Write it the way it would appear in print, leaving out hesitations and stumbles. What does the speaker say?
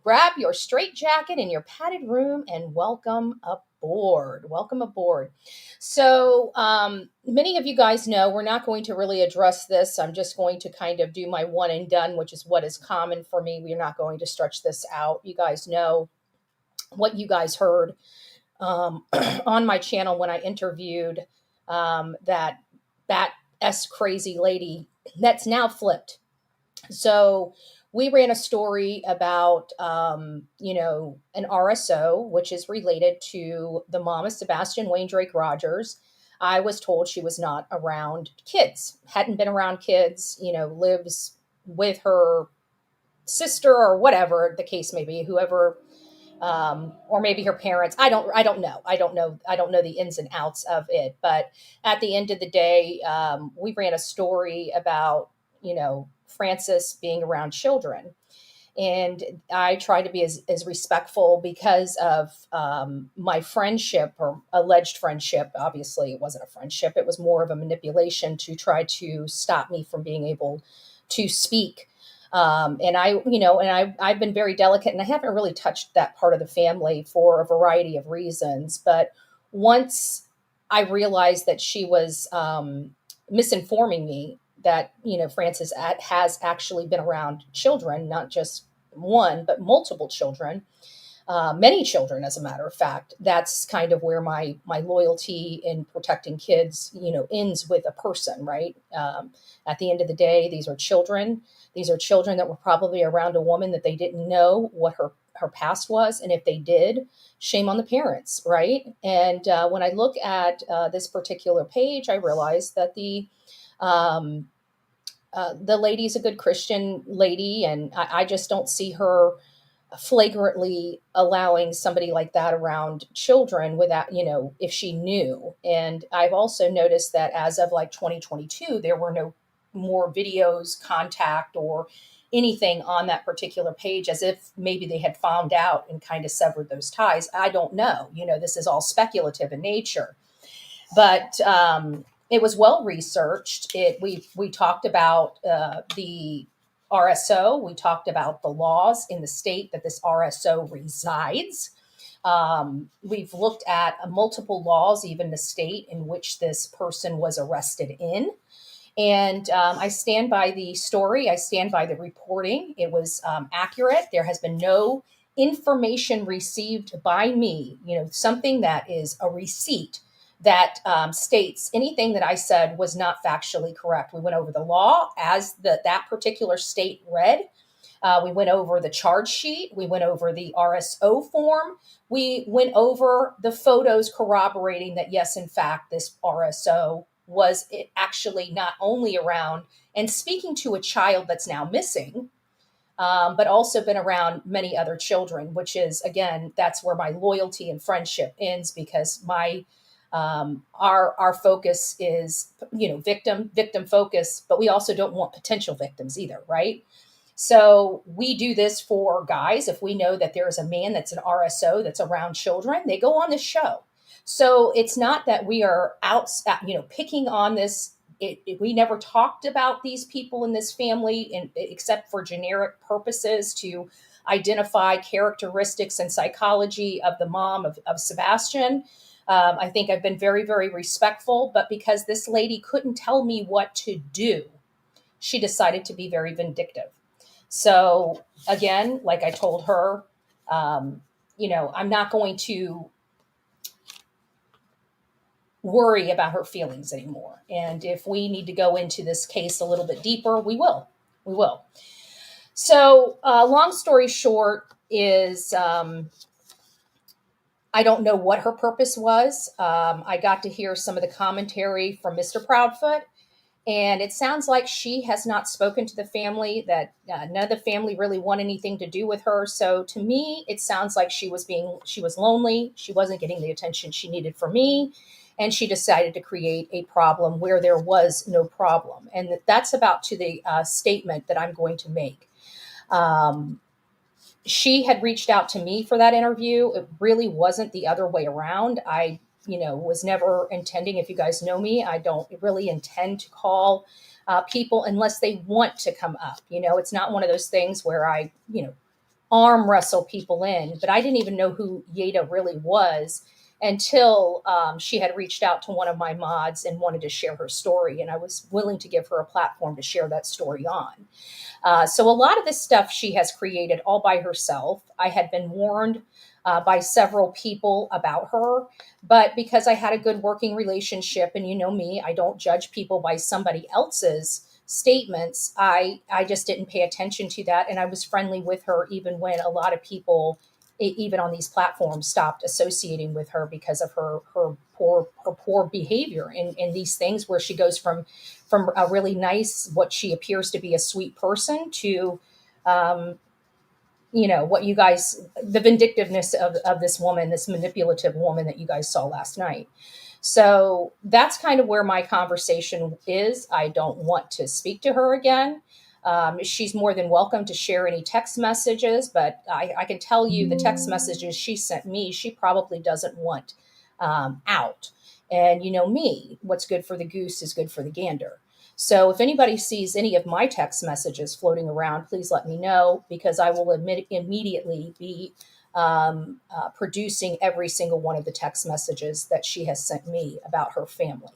grab your straitjacket and your padded room and welcome aboard. Welcome aboard. So, many of you guys know we're not going to really address this. I'm just going to kind of do my one and done, which is what is common for me. We're not going to stretch this out. You guys know what you guys heard on my channel when I interviewed that S crazy lady that's now flipped. So we ran a story about, an RSO, which is related to the mom of Sebastian Wayne Drake Rogers. I was told she was not around kids, hadn't been around kids, lives with her sister or whatever the case may be, whoever, or maybe her parents. I don't know the ins and outs of it. But at the end of the day, we ran a story about, Francis being around children. And I try to be as respectful because of my friendship or alleged friendship. Obviously, it wasn't a friendship. It was more of a manipulation to try to stop me from being able to speak. I've been very delicate and I haven't really touched that part of the family for a variety of reasons. But once I realized that she was misinforming me, that, Frances has actually been around children, not just one, but multiple children, many children, as a matter of fact. That's kind of where my loyalty in protecting kids, ends with a person, right? At the end of the day, these are children. These are children that were probably around a woman that they didn't know what her past was, and if they did, shame on the parents, right? And when I look at this particular page, I realize that the lady's a good Christian lady, and I just don't see her flagrantly allowing somebody like that around children without, if she knew. And I've also noticed that as of like 2022, there were no more videos, contact, or anything on that particular page, as if maybe they had found out and kind of severed those ties. I don't know. This is all speculative in nature. But it was well researched. We talked about the RSO. We talked about the laws in the state that this RSO resides. We've looked at multiple laws, even the state in which this person was arrested in. And I stand by the story. I stand by the reporting. It was accurate. There has been no information received by me, something that is a receipt that states anything that I said was not factually correct. We went over the law as that particular state read. We went over the charge sheet. We went over the RSO form. We went over the photos corroborating that, yes, in fact, this RSO was actually not only around and speaking to a child that's now missing, but also been around many other children, which is, again, that's where my loyalty and friendship ends, because our focus is, victim focus, but we also don't want potential victims either, right? So we do this for guys. If we know that there is a man that's an RSO that's around children, they go on this show. So it's not that we are out, picking on this. We never talked about these people in this family except for generic purposes to identify characteristics and psychology of the mom of Sebastian. I think I've been very, very respectful, but because this lady couldn't tell me what to do, she decided to be very vindictive. So again, like I told her, I'm not going to worry about her feelings anymore. And if we need to go into this case a little bit deeper, we will. We will. So long story short is I don't know what her purpose was. I got to hear some of the commentary from Mr. Proudfoot, and it sounds like she has not spoken to the family, that none of the family really want anything to do with her. So to me, it sounds like she was lonely. She wasn't getting the attention she needed from me. And she decided to create a problem where there was no problem. And that's about to the statement that I'm going to make. She had reached out to me for that interview. It really wasn't the other way around. I was never intending, if you guys know me, I don't really intend to call people unless they want to come up. It's not one of those things where I arm wrestle people in. But I didn't even know who Yeda really was until she had reached out to one of my mods and wanted to share her story. And I was willing to give her a platform to share that story on. So a lot of this stuff she has created all by herself. I had been warned by several people about her, but because I had a good working relationship, and you know me, I don't judge people by somebody else's statements. I just didn't pay attention to that, and I was friendly with her even when a lot of people, even on these platforms, stopped associating with her because of her poor behavior in these things where she goes from a really nice, what she appears to be a sweet person, to um, what you guys, the vindictiveness of this woman, this manipulative woman that you guys saw last night. So that's kind of where my conversation is. I don't want to speak to her again. She's more than welcome to share any text messages, but I can tell you the text messages she sent me, she probably doesn't want out. And you know me, what's good for the goose is good for the gander. So if anybody sees any of my text messages floating around, please let me know, because I will immediately be producing every single one of the text messages that she has sent me about her family.